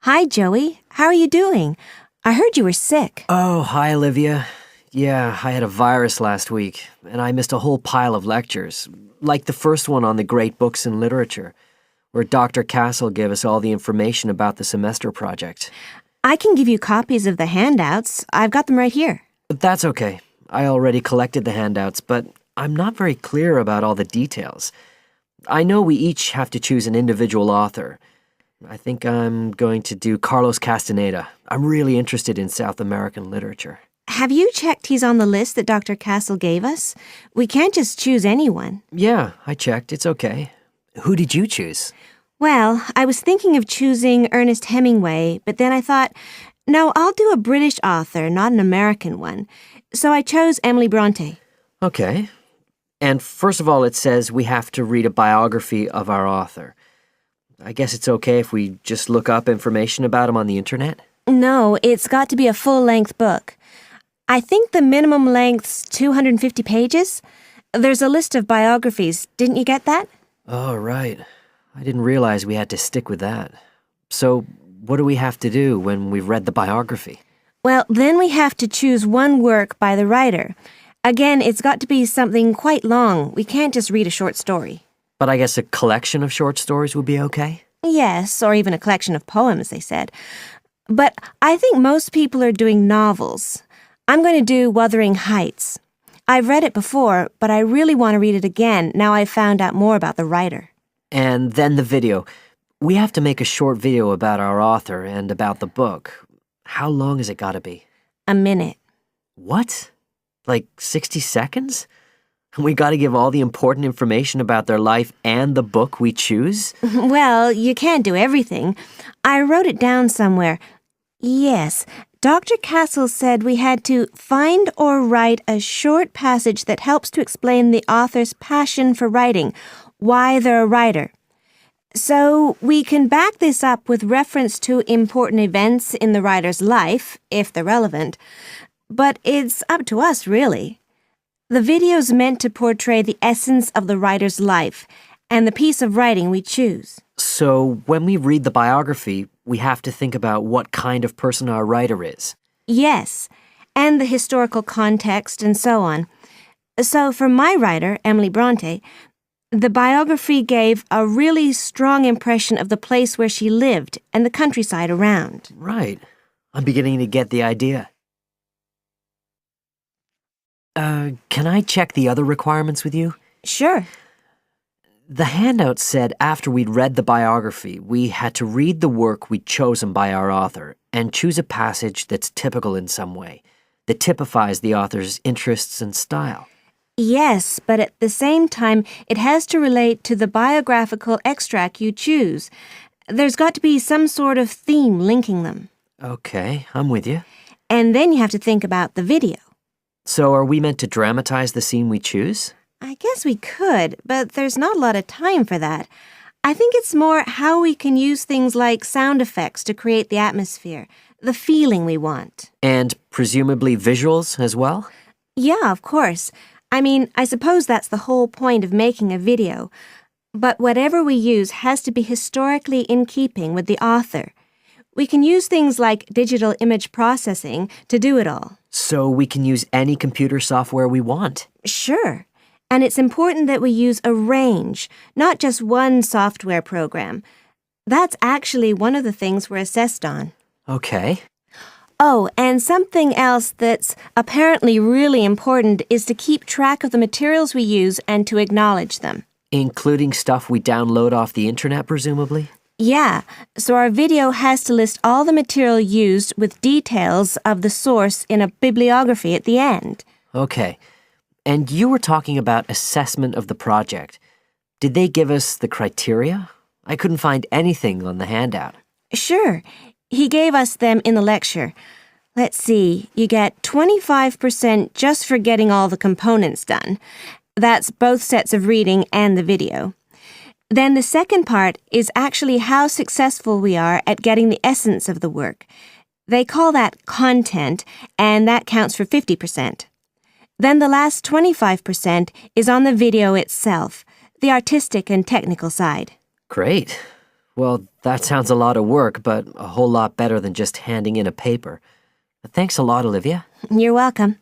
Hi, Joey. How are you doing? I heard you were sick. Oh, hi, Olivia. Yeah, I had a virus last week, and I missed a whole pile of lectures, like the first one on the great books in literature, where Dr. Castle gave us all the information about the semester project. I can give you copies of the handouts. I've got them right here. But that's okay. I already collected the handouts, but I'm not very clear about all the details. I know we each have to choose an individual author. I think I'm going to do Carlos Castaneda. I'm really interested in South American literature. Have you checked he's on the list that Dr. Castle gave us? We can't just choose anyone. Yeah, I checked. It's okay. Who did you choose? Well, I was thinking of choosing Ernest Hemingway, but then I thought, no, I'll do a British author, not an American one. So I chose Emily Bronte. Okay. And first of all, it says we have to read a biography of our author. I guess it's okay if we just look up information about him on the internet? No, it's got to be a full-length book. I think the minimum length's 250 pages. There's a list of biographies. Didn't you get that? Oh, right. I didn't realize we had to stick with that. So, what do we have to do when we've read the biography? Well, then we have to choose one work by the writer. Again, it's got to be something quite long. We can't just read a short story. But I guess a collection of short stories would be okay? Yes, or even a collection of poems, they said. But I think most people are doing novels. I'm going to do Wuthering Heights. I've read it before, but I really want to read it again now I've found out more about the writer. And then the video. We have to make a short video about our author and about the book. How long has it got to be? A minute. What? Like 60 seconds? We got to give all the important information about their life and the book we choose? Well, you can't do everything. I wrote it down somewhere. Yes, Dr. Castle said we had to find or write a short passage that helps to explain the author's passion for writing, why they're a writer. So we can back this up with reference to important events in the writer's life, if they're relevant. But it's up to us, really. The video's meant to portray the essence of the writer's life and the piece of writing we choose. So when we read the biography, we have to think about what kind of person our writer is. Yes, and the historical context and so on. So for my writer, Emily Bronte, the biography gave a really strong impression of the place where she lived and the countryside around. Right. I'm beginning to get the idea. Can I check the other requirements with you? Sure. The handout said after we'd read the biography, we had to read the work we'd chosen by our author and choose a passage that's typical in some way, that typifies the author's interests and style. Yes, but at the same time, it has to relate to the biographical extract you choose. There's got to be some sort of theme linking them. Okay, I'm with you. And then you have to think about the video. So are we meant to dramatize the scene we choose? I guess we could, but there's not a lot of time for that. I think it's more how we can use things like sound effects to create the atmosphere, the feeling we want. And presumably visuals as well? Yeah, of course. I mean, I suppose that's the whole point of making a video. But whatever we use has to be historically in keeping with the author. We can use things like digital image processing to do it all. So we can use any computer software we want? Sure. And it's important that we use a range, not just one software program. That's actually one of the things we're assessed on. Okay. Oh, and something else that's apparently really important is to keep track of the materials we use and to acknowledge them. Including stuff we download off the internet, presumably? Yeah, so our video has to list all the material used with details of the source in a bibliography at the end. Okay. And you were talking about assessment of the project. Did they give us the criteria? I couldn't find anything on the handout. Sure. He gave us them in the lecture. Let's see, you get 25% just for getting all the components done. That's both sets of reading and the video. Then the second part is actually how successful we are at getting the essence of the work. They call that content, and that counts for 50%. Then the last 25% is on the video itself, the artistic and technical side. Great. Well, that sounds a lot of work, but a whole lot better than just handing in a paper. Thanks a lot, Olivia. You're welcome.